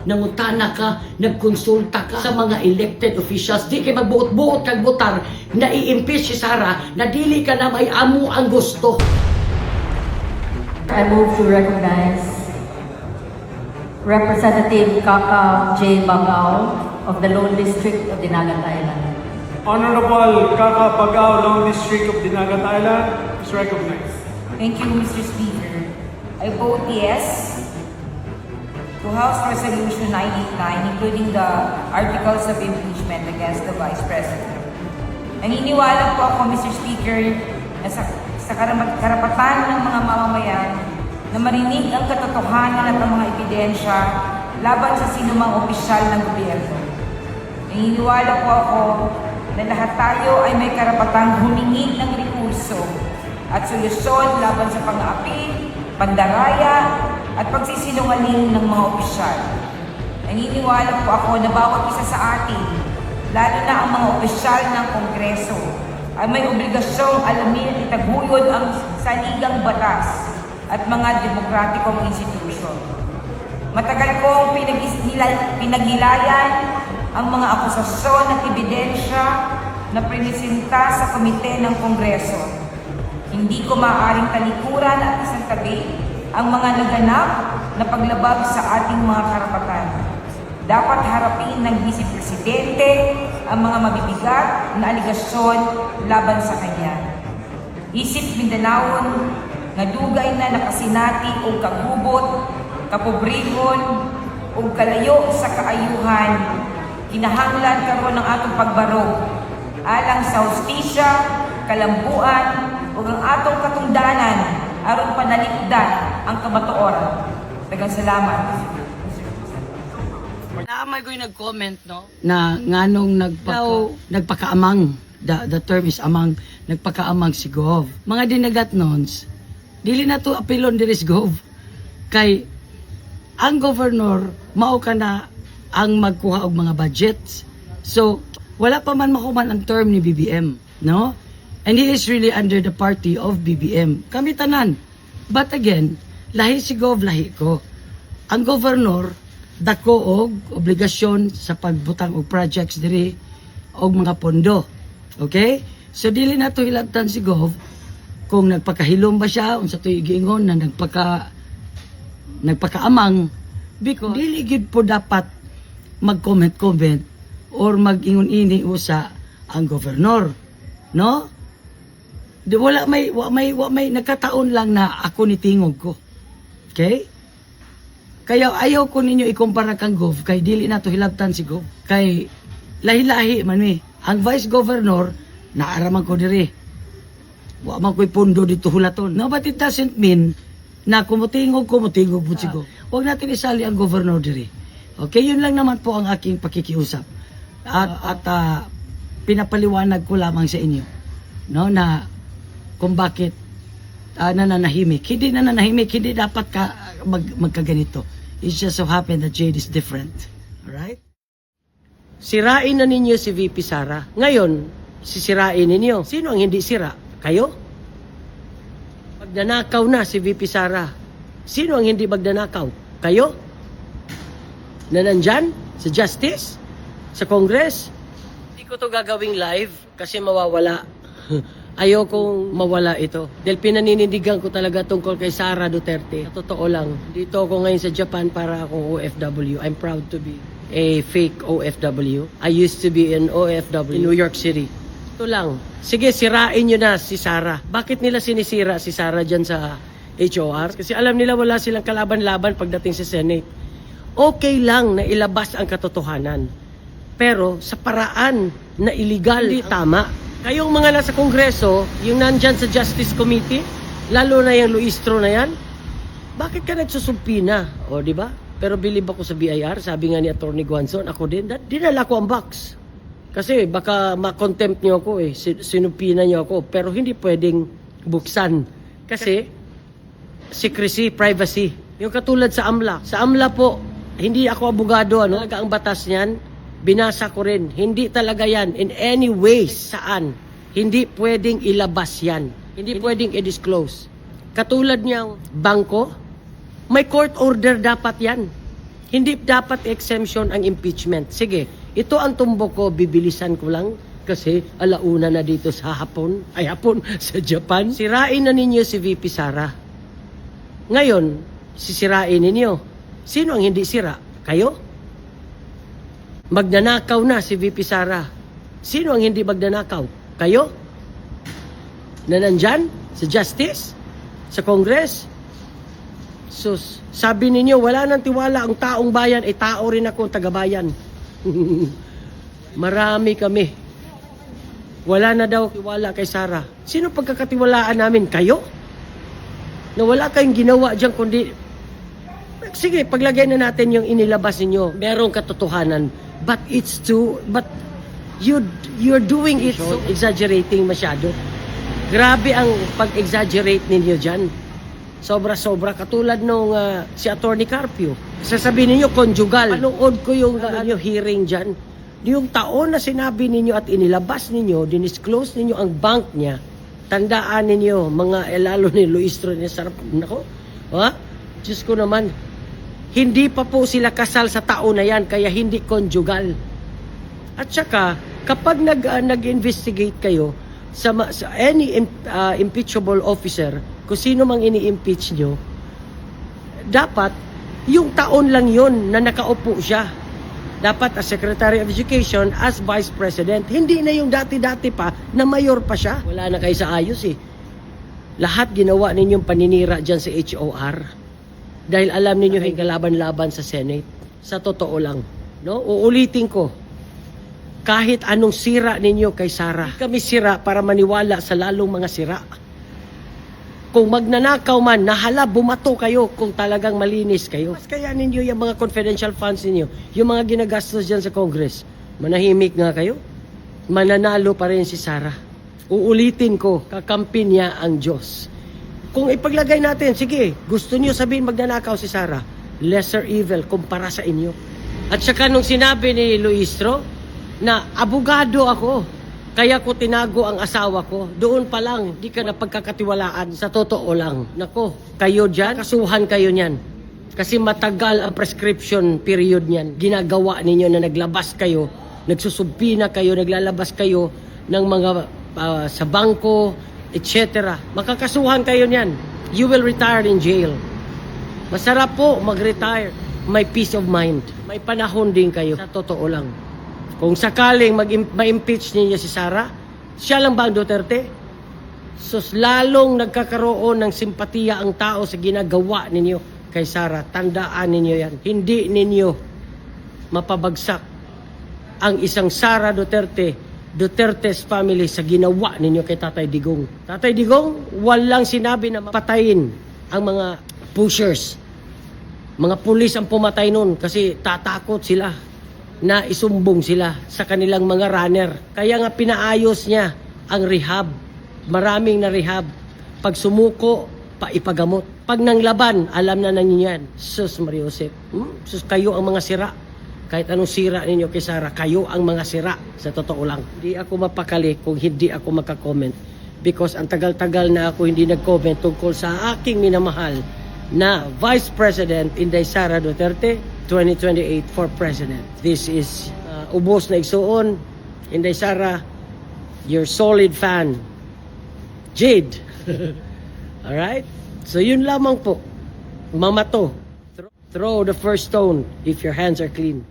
Nangutana ka, nagkonsulta ka sa mga elected officials, di kay magbuot-buot kag butar na i-impeach si Sara na dili ka na may amo ang gusto. I move to recognize Representative Kaka J. Bagao of the Lone District of Dinagat Island. Honorable Kaka Bagao, Long District of Dinagat Island, is recognized. Thank you, Mr. Speaker. I vote yes to House Resolution 989, including the articles of impeachment against the Vice President. Naniniwala po ako, Mr. Speaker, na sa karapatan ng mga mamamayan na marinig ang katotohanan at ang mga ebidensya laban sa sinumang opisyal ng gobyerno. Naniniwala po ako na lahat tayo ay may karapatang humingi ng rekurso at solusyon laban sa pang-aapi, pandaraya, at pagsisinungaling ng mga opisyal. Naniniwala po ako na bawat isa sa atin, lalo na ang mga opisyal ng Kongreso, ay may obligasyong alamin at itaguyod ang saligang batas at mga demokratikong institusyon. Matagal kong pinaghilayan ang mga akusasyon at ebidensya na prinisinta sa komite ng Kongreso. Hindi ko maaaring talikuran at isang tabi ang mga naganap na paglabag sa ating mga karapatan. Dapat harapin ng Vice Presidente ang mga mabibigat na aligasyon laban sa kanya. Isip Mindanaon nga dugay na nakasinati o kagubot, kapobrehon o kalayo sa kaayuhan, kinahanglan karon ng atong pagbarog alang sa hustisya, kalambuan ug ang atong katungdanan aron panalikdan ang kamatuoran. Daghang salamat. May ko'y nag-comment, no? Na nganong nagpakaamang, the term is amang, nagpakaamang si Gov. Mga dinagat nons, dili na to apilon diri si Gov. Kay ang governor, mao ka na ang magkuha og mga budgets. So, wala pa man mahuman ang term ni BBM, no? And he is really under the party of BBM. Kami tanan. But again, lahi si Gov, lahi ko. Ang governor, dako og obligasyon sa pagbutang og projects diri og mga pondo. Okay? So dili na to hilabtan si Gov kung nagpakahilom ba siya unsa to giingon na nagpakaamang because dili gid po dapat mag-comment or mag-ingon-ini usa ang governor. No? Di wala may nagkataon lang na ako ni tingog ko. Okay? Kaya ayaw ko ninyo ikumpara kang Gov kay dili na to hilabtan si Gov. Kay lahi-lahi man mi. Ang Vice Governor naaraman ko diri. Wa man ko'y pundo dito hulaton. No, but it doesn't mean na kumutingog po si Gov. Huwag natin isali ang Governor diri. Okay, yun lang naman po ang aking pakikiusap. At pinapaliwanag ko lamang sa inyo, no, na kung bakit nananahimik. Hindi nananahimik, hindi dapat magkaganito. It just so happen that Jade is different. Alright? Sirain na ninyo si VP Sara. Ngayon, sisirain ninyo. Sino ang hindi sira? Kayo? Magnanakaw na si VP Sara. Sino ang hindi magnanakaw? Kayo? Na nandyan? Sa Justice? Sa Congress? Hindi ko to gagawing live kasi mawawala. Ayokong mawala ito. Dahil pinaninindigan ko talaga tungkol kay Sara Duterte. Totoo lang. Dito ako ngayon sa Japan para akong OFW. I'm proud to be a fake OFW. I used to be an OFW in New York City. Ito lang. Sige, sirain nyo na si Sara. Bakit nila sinisira si Sara dyan sa HOR? Kasi alam nila wala silang kalaban-laban pagdating sa Senate. Okay lang na ilabas ang katotohanan. Pero sa paraan na illegal, hindi tama. Kayong mga nasa Kongreso, yung nandyan sa Justice Committee, lalo na yung Luistro na yan, bakit ka nagsusumpi na? O, di ba? Pero believe ako sa BIR, sabi nga ni Atty. Guanzon, ako din, dinala ko ang box. Kasi baka ma-contempt nyo ako eh, sinumpi na nyo ako, pero hindi pwedeng buksan. Kasi, secrecy, privacy. Yung katulad sa AMLA. Sa AMLA po, hindi ako abogado, ano? Ang batas niyan, binasa ko rin. Hindi talaga yan. In any way, saan. Hindi pwedeng ilabas yan. Hindi pwedeng i-disclose. Katulad niyang bangko, may court order dapat yan. Hindi dapat exemption ang impeachment. Sige, ito ang tumbok ko, bibilisan ko lang kasi alauna na dito sa Hapon, sa Japan. Sirain na ninyo si VP Sara. Ngayon, sisirain ninyo. Sino ang hindi sira? Kayo? Magnanakaw na si VP Sara. Sino ang hindi magnanakaw? Kayo? Na nandyan? Sa Justice? Sa Congress? Sus, sabi ninyo, wala nang tiwala ang taong bayan, ay tao rin ako, taga-bayan. Marami kami. Wala na daw tiwala kay Sara. Sino pagkakatiwalaan namin? Kayo? Na wala kayong ginawa dyan, kundi... Sige, paglagay na natin yung inilabas ninyo. Merong katotohanan. But you're doing it so exaggerating masyado. Grabe ang pag-exaggerate ninyo dyan. Sobra-sobra. Katulad nung si Attorney Carpio. Sasabihin ninyo, conjugal. Panood ko yung hearing dyan. Yung taon na sinabi ninyo at inilabas ninyo, dinisclose ninyo ang bank niya, tandaan ninyo, mga lalo ni Luistro niya, sarap, nako, ha? Diyos ko naman, hindi pa po sila kasal sa taon na yan, kaya hindi conjugal. At saka, kapag nag-investigate kayo sa any impeachable officer, kung sino mang ini-impeach nyo, dapat yung taon lang yon na nakaupo siya. Dapat as Secretary of Education, as Vice President. Hindi na yung dati-dati pa na mayor pa siya. Wala na kayo sa ayos eh. Lahat ginawa ninyong paninira dyan sa HOR. Dahil alam ninyo yung kalaban-laban sa Senate. Sa totoo lang. No? Uulitin ko. Kahit anong sira ninyo kay Sara, kami sira para maniwala sa lalong mga sira. Kung magnanakaw man, nahala, bumato kayo kung talagang malinis kayo. Mas kaya ninyo yung mga confidential funds ninyo, yung mga ginagastos dyan sa Congress, manahimik nga kayo. Mananalo pa rin si Sara. Uulitin ko, kakampi niya ang Diyos. Kung ipaglagay natin, sige, gusto niyo sabihin magnanakaw si Sara, lesser evil kumpara sa inyo. At saka nung sinabi ni Luistro, na abogado ako, kaya ko tinago ang asawa ko. Doon pa lang, di ka na pagkakatiwalaan. Sa totoo lang. Nako, kayo dyan, kasuhan kayo niyan. Kasi matagal ang prescription period niyan. Ginagawa ninyo na naglabas kayo, nagsusubpina kayo, naglalabas kayo ng mga sa bangko, etc. Makakasuhan kayo niyan. You will retire in jail. Masarap po mag-retire. May peace of mind. May panahon din kayo. Sa totoo lang. Kung sakaling ma-impeach ninyo si Sara, siya lang ba ang Duterte? Sus, lalong nagkakaroon ng simpatiya ang tao sa ginagawa ninyo kay Sara. Tandaan ninyo yan. Hindi ninyo mapabagsak ang isang Sara Duterte, Duterte's family sa ginawa ninyo kay Tatay Digong. Tatay Digong, walang sinabi na mapatayin ang mga pushers. Mga pulis ang pumatay nun kasi tatakot sila na isumbong sila sa kanilang mga runner. Kaya nga pinaayos niya ang rehab. Maraming na rehab. Pag sumuko, paipagamot. Pag nanglaban, alam na ninyo yan. Sus, Mariosep. Sus, kayo ang mga sira. Kahit anong sira ninyo kay Sara, kayo ang mga sira. Sa totoo lang. Hindi ako mapakali kung hindi ako makakomment. Because ang tagal-tagal na ako hindi nag-comment tungkol sa aking minamahal na Vice President Inday Sara Duterte, 2028 for President. This is ubos na igsuon. Inday Sara, your solid fan. Jade. Alright? So yun lamang po. Mamato. Throw the first stone if your hands are clean.